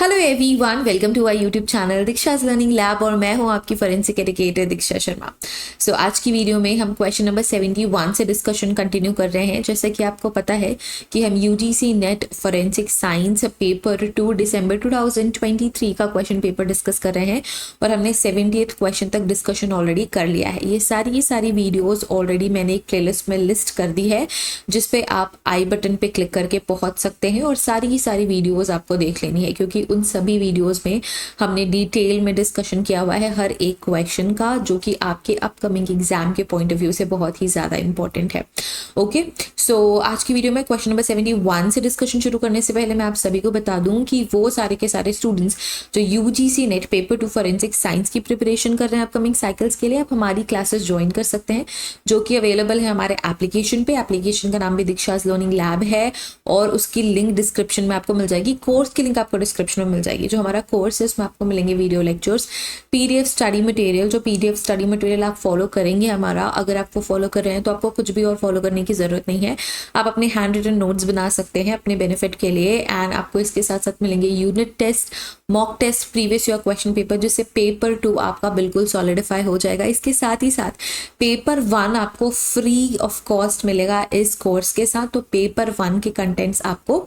Hello everyone, welcome to our YouTube channel Diksha's learning lab और मैं हूं आपकी forensic educator Diksha Sharma. So आज की वीडियो में हम क्वेश्चन नंबर 71 से डिस्कशन कंटिन्यू कर रहे हैं। जैसा कि आपको पता है कि हम UGC net forensic science paper 2 दिसंबर 2023 का क्वेश्चन पेपर डिस्कस कर रहे हैं और हमने 70th क्वेश्चन तक डिस्कशन ऑलरेडी कर लिया है। ये सारी वीडियोज़ ऑलरेडी मैंने एक प्लेलिस्ट में लिस्ट कर दी है जिसपे आप आई बटन पे क्लिक करके पहुंच सकते हैं और सारी वीडियोज़ आपको देख लेनी है, क्योंकि उन सभी वीडियोस में हमने डिटेल में डिस्कशन किया हुआ है हर एक क्वेश्चन का, जो कि आपके अपकमिंग एग्जाम के पॉइंट ऑफ व्यू से बहुत ही ज़्यादा इंपॉर्टेंट है। ओके, सो आज की वीडियो में क्वेश्चन नंबर 71 से डिस्कशन शुरू करने से पहले मैं आप सभी को बता दूं कि वो सारे के सारे स्टूडेंट्स जो UGC net paper 2 forensic science की प्रिपरेशन कर रहे हैं अपकमिंग साइकिल्स के लिए, आप हमारी क्लासेस ज्वाइन कर सकते हैं जो कि अवेलेबल है हमारे एप्लीकेशन पे। एप्लीकेशन का नाम भी दीक्षाज लर्निंग लैब है और उसकी लिंक डिस्क्रिप्शन में आपको मिल जाएगी। कोर्स की लिंक आपको डिस्क्रिप्शन में मिल जाएगी। जो हमारा कोर्स है उसमें आपको मिलेंगे video lectures, PDF study material. जो पीडीएफ स्टडी मटेरियल आप फॉलो करेंगे हमारा, अगर आपको फॉलो कर रहे हैं तो आपको कुछ भी और फॉलो करने की जरूरत नहीं है। आप अपने हैंड रिटन नोट्स बना सकते हैं अपने बेनिफिट के लिए। एंड आपको इसके साथ साथ मिलेंगे unit test, mock test, previous year question paper, जिससे पेपर 2 आपका बिल्कुल सॉलिडिफाई हो जाएगा। इसके साथ ही साथ पेपर 1 आपको फ्री ऑफ कॉस्ट मिलेगा इस कोर्स के साथ। तो पेपर 1 के कंटेंट्स आपको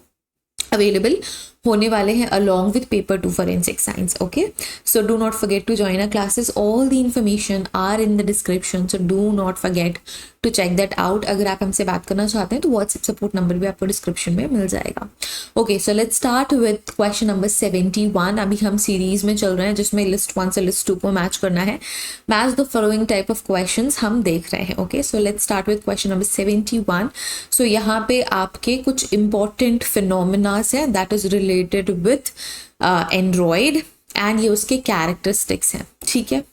अवेलेबल होने वाले हैं along with paper 2 forensic science. Okay, so do not forget to join our classes. All the information are in the description, so do not forget to check that out. अगर आप हमसे बात करना चाहते हैं तो WhatsApp सपोर्ट नंबर भी आपको डिस्क्रिप्शन में मिल जाएगा। Okay, so let's start with question number 71। अभी हम सीरीज में चल रहे हैं जिसमें लिस्ट 1 से लिस्ट 2 को मैच करना है। Match the following type of questions हम देख रहे हैं। Okay, so let's start with question number 71। सो यहाँ पे आपके कुछ इंपॉर्टेंट फिनोमिनास हैं that is related with Android and ये उसके कैरेक्टरिस्टिक्स हैं। ठीक है,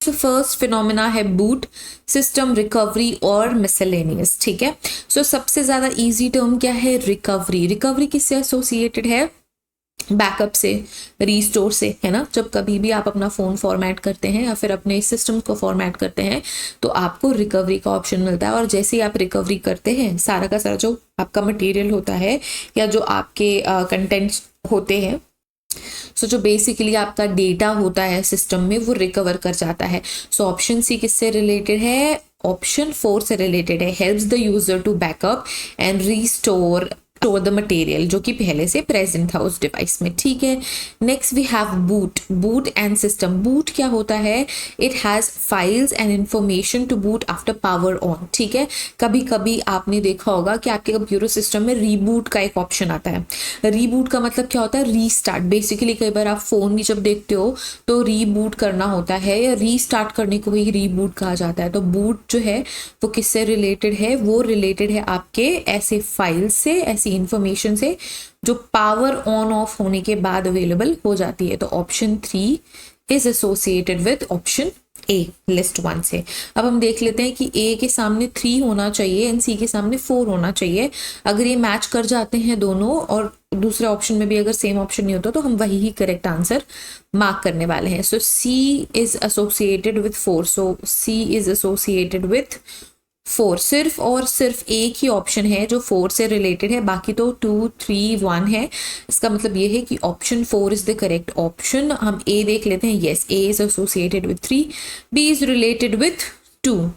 तो फर्स्ट फिनोमिना है बूट, सिस्टम रिकवरी और मिसलेनियस। ठीक है, सो सबसे ज्यादा इजी टर्म क्या है? रिकवरी। रिकवरी किससे एसोसिएटेड है? बैकअप से, रीस्टोर से, है ना। जब कभी भी आप अपना फ़ोन फॉर्मेट करते हैं या फिर अपने सिस्टम को फॉर्मेट करते हैं तो आपको रिकवरी का ऑप्शन मिलता है। और जैसे ही आप रिकवरी करते हैं, सारा का सारा जो आपका मटेरियल होता है या जो आपके कंटेंट्स होते हैं, सो जो बेसिकली आपका डेटा होता है सिस्टम में, वो रिकवर कर जाता है। सो ऑप्शन सी किससे रिलेटेड है? ऑप्शन 4 से रिलेटेड है। Helps the user to backup and restore the material, जो कि पहले से प्रेजेंट था उस डिवाइस में। ठीक है, next we have boot, boot and system. Boot क्या होता है? It has files and information to boot after power on. ठीक है, कभी कभी आपने देखा होगा कि आपके कंप्यूटर सिस्टम में रीबूट का एक ऑप्शन आता है। रीबूट का मतलब क्या होता है? रीस्टार्ट। बेसिकली कई बार आप फोन भी जब देखते हो तो रीबूट करना होता है या रीस्टार्ट करने को ही रीबूट कहा जाता है। तो बूट जो है वो किससे रिलेटेड है? वो रिलेटेड है आपके ऐसे फाइल से, ऐसी इंफॉर्मेशन से जो पावर ऑन ऑफ होने के बाद अवेलेबल हो जाती है। तो option 3 is associated with option A list 1 से। अब हम देख लेते हैं कि ए के सामने 3 होना चाहिए एंड सी के सामने 4 होना चाहिए। अगर ये मैच कर जाते हैं दोनों और दूसरे ऑप्शन में भी अगर सेम ऑप्शन नहीं होता तो हम वही ही करेक्ट आंसर मार्क करने वाले हैं। So C is associated with 4। So C is associated with 4। सिर्फ और सिर्फ एक ही ऑप्शन है जो 4 से रिलेटेड है, बाकी तो 2, 3, 1 है। इसका मतलब ये है कि option 4 is the correct option. हम ए देख लेते हैं। Yes, A is associated with 3, B is related with 2,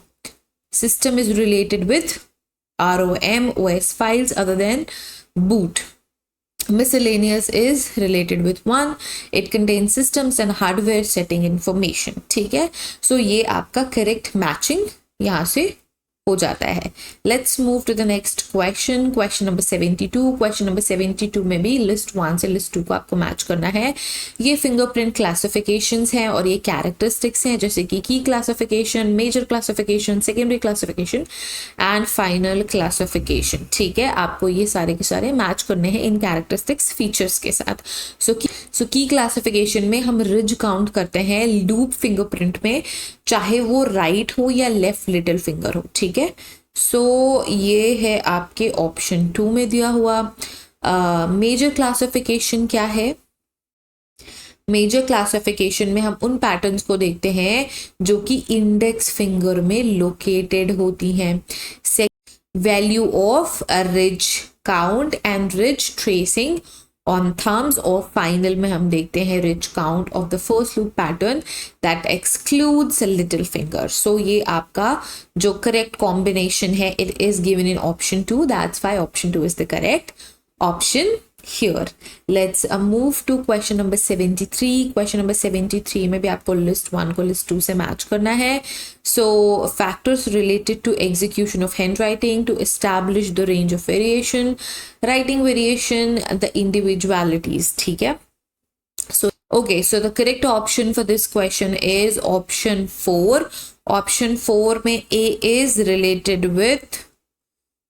system is related with ROM OS files other than boot. Miscellaneous is related with 1. It contains systems and hardware setting information. ठीक है, so ये आपका correct matching यहाँ से हो जाता है। Let's move to the next question, question number 72। Question number 72 में भी लिस्ट 1 से लिस्ट 2 को आपको मैच करना है। ये फिंगरप्रिंट क्लासिफिकेशंस हैं और ये कैरेक्टरिस्टिक्स हैं, जैसे कि की classification, major classification, secondary classification and final classification. ठीक है, आपको ये सारे के सारे मैच करने हैं इन कैरेक्टरिस्टिक्स फीचर्स के साथ। सो की क्लासिफिकेशन में हम रिज काउंट करते हैं लूप फिंगरप्रिंट में, चाहे वो राइट हो या लेफ्ट लिटिल फिंगर हो। ठीक है, सो ये है आपके ऑप्शन 2 में दिया हुआ। मेजर क्लासिफिकेशन क्या है? मेजर क्लासिफिकेशन में हम उन पैटर्न्स को देखते हैं जो कि इंडेक्स फिंगर में लोकेटेड होती हैं। Value of ridge count and ridge tracing on thumbs, और फाइनल में हम देखते हैं ridge count of the first loop pattern that excludes little finger. So ये आपका जो करेक्ट कॉम्बिनेशन है, it is given in option 2, that's why option 2 is the correct option here. Let's move to question number 73. Question number 73 में भी आपको list 1 को list 2 से match करना है. So factors related to execution of handwriting to establish the range of variation, writing variation, the individualities. ठीक है. So okay, so the correct option for this question is option 4. Option 4 में A is related with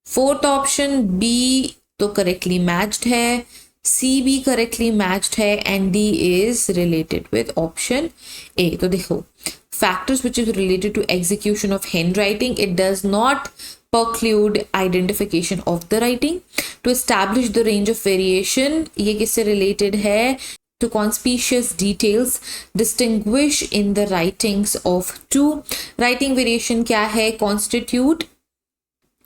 fourth option, B तो correctly matched है, C भी correctly matched है, and D is related with option A. तो देखो, factors which is related to execution of handwriting, it does not preclude identification of the writing. To establish the range of variation, ये किससे related है? To conspicuous details distinguish in the writings of two. Writing variation क्या है?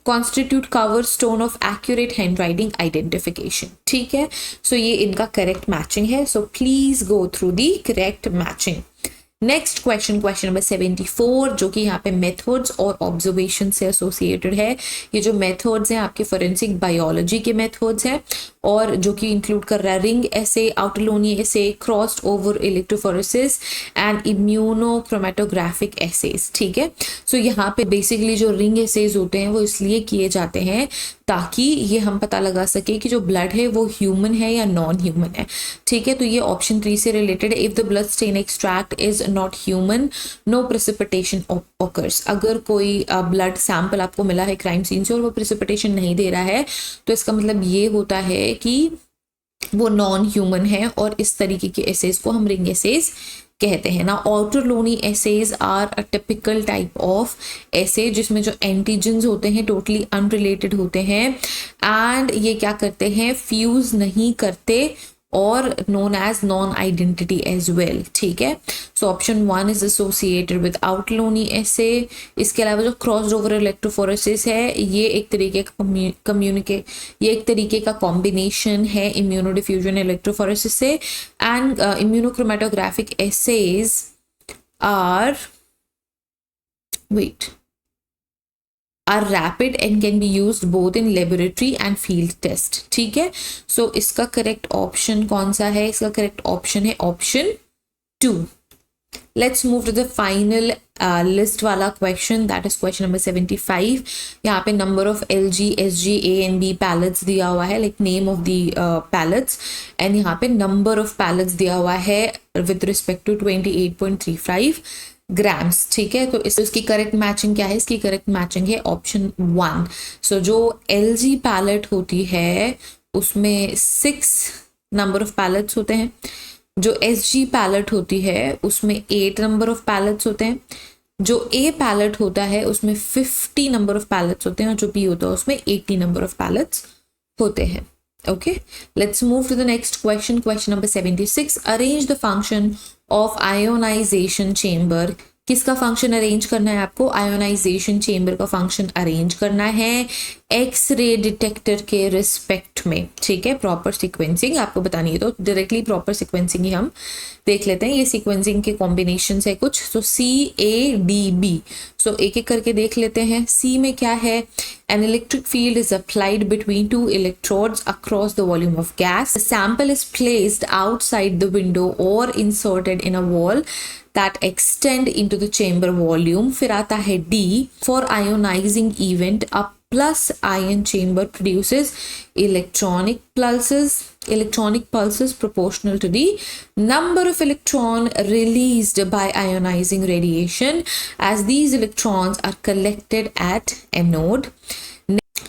constitute cover stone of accurate handwriting identification. ठीक है, so ये इनका correct matching है. So please go through the correct matching. Next question, question number 74, जो कि यहाँ पे मेथड्स और ऑब्जर्वेशन से एसोसिएटेड है. ये जो मेथड्स हैं आपके फोरेंसिक बायोलॉजी के मेथड्स हैं, और जो कि इंक्लूड कर रहा है ring assay, Ouchterlony assay, crossed over electrophoresis and immunochromatographic assays. ठीक है, सो यहाँ पे बेसिकली जो रिंग एसेज होते हैं वो इसलिए किए जाते हैं ताकि ये हम पता लगा सके कि जो ब्लड है वो ह्यूमन है या नॉन ह्यूमन है. ठीक है, तो ये ऑप्शन 3 से रिलेटेड है. If the blood stain extract is not human, no precipitation occurs. अगर कोई ब्लड सैंपल आपको मिला है क्राइम सीन से और वो प्रेसिपिटेशन नहीं दे रहा है, तो इसका मतलब ये होता है कि वो नॉन ह्यूमन है, और इस तरीके के एसेज को हम रिंग एसेज कहते हैं ना. Ouchterlony assays are a typical type of assay जिसमें जो एंटीजेंस होते हैं टोटली अनरिलेटेड होते हैं, एंड ये क्या करते हैं, फ्यूज नहीं करते, और known as non-identity as well. ठीक है, so option 1 is associated with Ouchterlony assay. इसके अलावा जो क्रॉस्ड ओवर इलेक्ट्रोफोरेसिस है, ये एक तरीके का ये एक तरीके का कॉम्बिनेशन है इम्यूनो डिफ्यूजन इलेक्ट्रोफोरेसिस से. And immunochromatographic assays are are rapid and can be used both in laboratory and field test. ठीक है, सो इसका करेक्ट ऑप्शन कौन सा है? इसका करेक्ट ऑप्शन है option 2. Let's move to the final list वाला question, that is question number 75. यहाँ पे number of LG, SG, A and B pellets दिया हुआ है, like name of the pellets, and यहाँ पे नंबर ऑफ पैलेट्स दिया हुआ है विद रिस्पेक्ट टू 28.35 ग्राम्स. ठीक है, तो इसकी करेक्ट मैचिंग क्या है? इसकी करेक्ट मैचिंग है ऑप्शन 1. सो जो LG पैलेट होती है उसमें 6 नंबर ऑफ पैलेट्स होते हैं. जो SG पैलेट होती है उसमें 8 नंबर ऑफ पैलेट्स होते हैं. जो A पैलेट होता है उसमें 50 नंबर ऑफ पैलेट्स होते हैं, और जो B होता है उसमें 80 नंबर ऑफ पैलेट्स होते हैं. Okay, let's move to the next question. Question number 76. Arrange the function of ionization chamber. किसका फंक्शन अरेंज करना है आपको? आयोनाइजेशन चेम्बर का फंक्शन अरेंज करना है एक्स-रे डिटेक्टर के रिस्पेक्ट में. ठीक है, प्रॉपर सीक्वेंसिंग आपको बतानी है, तो डायरेक्टली प्रॉपर सीक्वेंसिंग ही हम देख लेते हैं. ये सीक्वेंसिंग के कॉम्बिनेशन है कुछ, तो CADB. सो एक एक करके देख लेते हैं. C में क्या है? An electric field is applied between two electrodes across the volume of gas. The sample is placed outside the window or inserted in a wall that extend into the chamber volume. फिर आता है D. For ionizing event, a plus ion chamber produces electronic pulses proportional to the number of electron released by ionizing radiation as these electrons are collected at anode.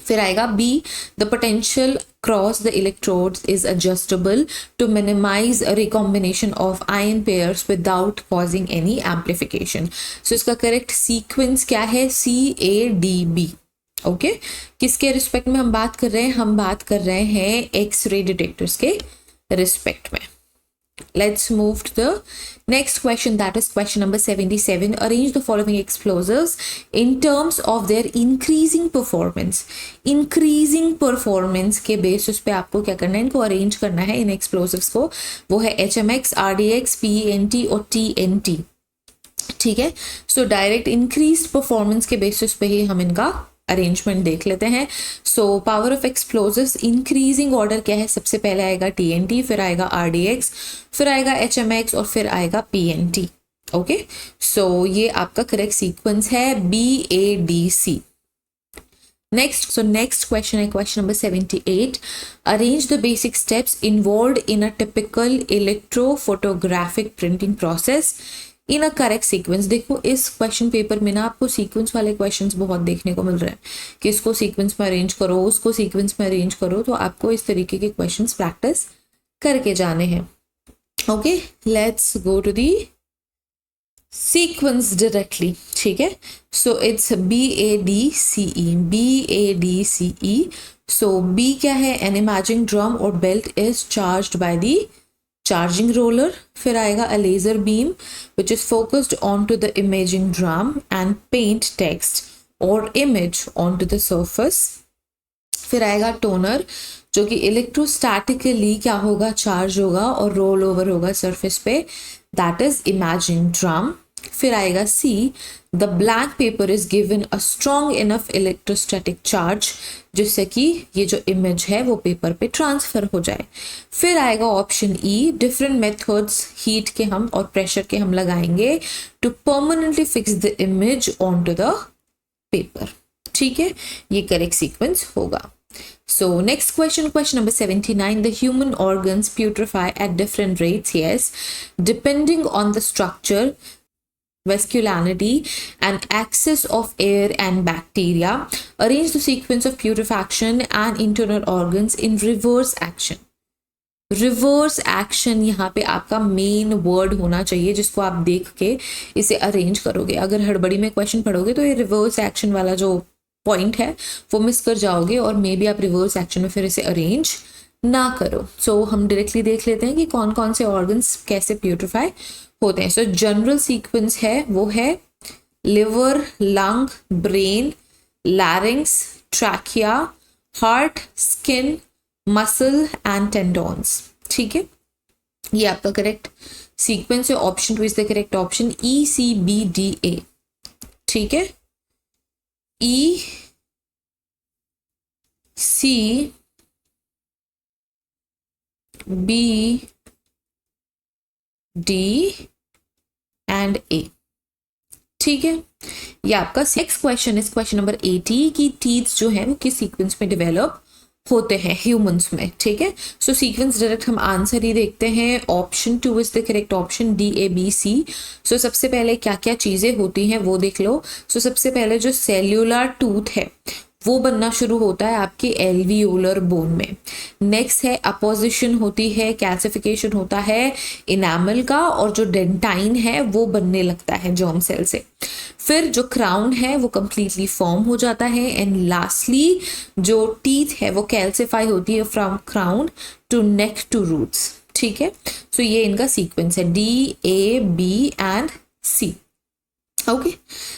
फिर आएगा B. The potential across the electrodes is adjustable to minimize a recombination of ion pairs without causing any amplification. So इसका correct sequence क्या है? CADB. Okay, किसके respect में हम बात कर रहे हैं? हम बात कर रहे हैं एक्स-रे डिटेक्टर्स के रिस्पेक्ट में. Let's move to the next question, that is question number 77. Arrange the following explosives in terms of their increasing performance. Increasing performance के basis पे आपको क्या करना है, इनको arrange करना है इन explosives को. वो है HMX, RDX, PENT और TNT. ठीक है, सो डायरेक्ट इंक्रीज परफॉर्मेंस के बेसिस पे ही हम इनका अरेंजमेंट देख लेते हैं. So power of explosives increasing order क्या है, सबसे पहले आएगा TNT, फिर आएगा RDX, फिर आएगा HMX और फिर आएगा PNT. ओके, सो ये आपका करेक्ट सीक्वेंस है BADC. नेक्स्ट क्वेश्चन है question number 78. Arrange the basic steps involved in a typical electrophotographic printing process in a correct sequence. देखो इस क्वेश्चन पेपर में ना आपको सीक्वेंस वाले क्वेश्चंस बहुत देखने को मिल रहे हैं कि इसको सीक्वेंस में अरेंज करो, उसको सीक्वेंस में अरेंज करो, तो आपको इस तरीके के क्वेश्चंस प्रैक्टिस करके जाने हैं. Okay, let's go to the sequence directly. ठीक है, so it's BADCE. So B क्या है, एन इमेजिंग ड्रम और belt is charged by the charging roller. फिर आएगा a laser beam which is focused on to the imaging drum and paint text और image on to the surface. फिर आएगा toner जो कि इलेक्ट्रोस्टैटिकली क्या होगा, चार्ज होगा और रोल ओवर होगा सरफेस पे, दैट इज इमेजिंग ड्रम. फिर आएगा C, the blank paper is given a strong enough electrostatic charge जिससे कि ये जो इमेज है वो पेपर पे ट्रांसफर हो जाए. फिर आएगा option E, different methods heat के हम और प्रेशर के हम लगाएंगे to permanently fix the image on to the paper. ठीक है, ये करेक्ट सीक्वेंस होगा. So next question number 79. The human organs putrefy at different rates, yes, depending on the structure, vascularity and access of air and bacteria. Arrange the sequence of putrefaction and internal organs in reverse action. Reverse action यहाँ पे आपका main word होना चाहिए जिसको आप देख के इसे अरेंज करोगे. अगर हड़बड़ी में क्वेश्चन पढ़ोगे तो ये रिवर्स एक्शन वाला जो पॉइंट है वो मिस कर जाओगे और मे बी आप रिवर्स एक्शन में फिर इसे अरेंज ना करो. सो हम डायरेक्टली देख लेते हैं कि कौन कौन से ऑर्गन्स कैसे प्यूरिफाई होते हैं. सो जनरल सीक्वेंस है वो है liver, lung, brain, लैरिंग्स, trachea, heart, skin, muscle and टेंडोन्स. ठीक है, ये आपका करेक्ट सीक्वेंस है. Option 2 is the correct option, ECBDA. ठीक है, ECBD एंड A. ठीक है, ये आपका next question is question number 80 की टीथ जो है वो किस सीक्वेंस में डेवलप होते हैं ह्यूमंस में. ठीक है, सो सीक्वेंस डायरेक्ट हम आंसर ही देखते हैं. Option 2 is the correct option, DABC. सो सबसे पहले क्या क्या चीज़ें होती हैं वो देख लो. सो सबसे पहले जो सेल्यूलर टूथ है वो बनना शुरू होता है आपके एल्वियोलर बोन में. नेक्स्ट है अपोजिशन होती है, कैल्सिफिकेशन होता है इनामल का, और जो डेंटाइन है वो बनने लगता है जर्म सेल से. फिर जो क्राउन है वो कंप्लीटली फॉर्म हो जाता है. एंड लास्टली जो टीथ है वो कैल्सिफाई होती है from crown to neck to roots. ठीक है, सो ये इनका सीक्वेंस है DAB and C. Okay,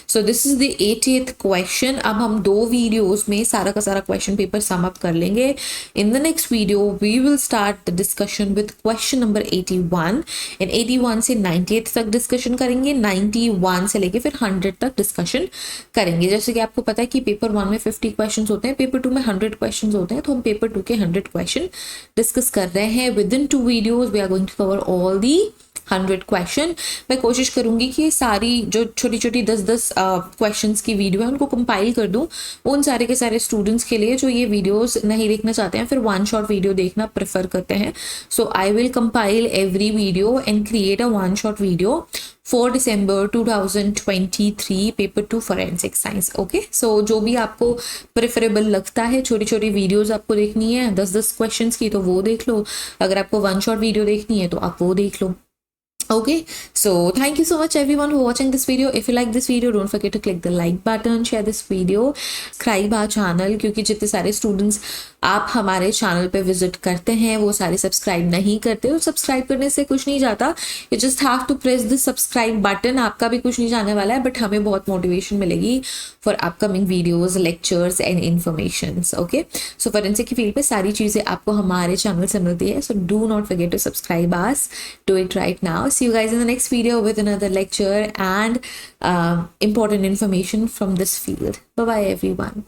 so this is the 80th question. अब हम 2 वीडियोस में सारा का सारा क्वेश्चन पेपर सम अप कर लेंगे. In the next video we will start the discussion with question number 81 and 81 से 98 तक डिस्कशन करेंगे. 91 से लेके फिर 100 तक डिस्कशन करेंगे. जैसे कि आपको पता है कि पेपर 1 में 50 क्वेश्चन होते हैं, पेपर 2 में 100 क्वेश्चन होते हैं, तो हम पेपर 2 के 100 क्वेश्चन डिस्कस कर रहे हैं. Within 2 videos we are going to cover all the 100 question. मैं कोशिश करूंगी कि सारी जो छोटी छोटी 10-10 क्वेश्चंस की वीडियो है उनको कंपाइल कर दूं उन सारे के सारे स्टूडेंट्स के लिए जो ये वीडियोस नहीं देखना चाहते हैं, फिर 1 शॉट वीडियो देखना प्रेफर करते हैं. So I will compile every video and create a 1 shot video for December 2023 paper 2 forensic science. Okay, so जो भी आपको प्रेफरेबल लगता है, छोटी छोटी वीडियोस आपको देखनी है 10-10 क्वेश्चंस की तो वो देख लो. अगर आपको 1 शॉट वीडियो देखनी है तो आप वो देख लो. Okay, so thank you so much everyone for watching this video. If you like this video, don't forget to click the like button, share this video, subscribe our channel, क्योंकि जितने सारे students आप हमारे चैनल पे visit करते हैं वो सारे सब्सक्राइब नहीं करते, और सब्सक्राइब करने से कुछ नहीं जाता, you just have to press the subscribe button, आपका भी कुछ नहीं जाने वाला है, बट हमें बहुत मोटिवेशन मिलेगी for upcoming videos, lectures and information. Okay, so forensic की फील्ड पे सारी चीज़ें आपको हमारे चैनल से मिलती है, so do not forget to subscribe us, do it right now. See you guys in the next video with another lecture and important information from this field. Bye bye everyone.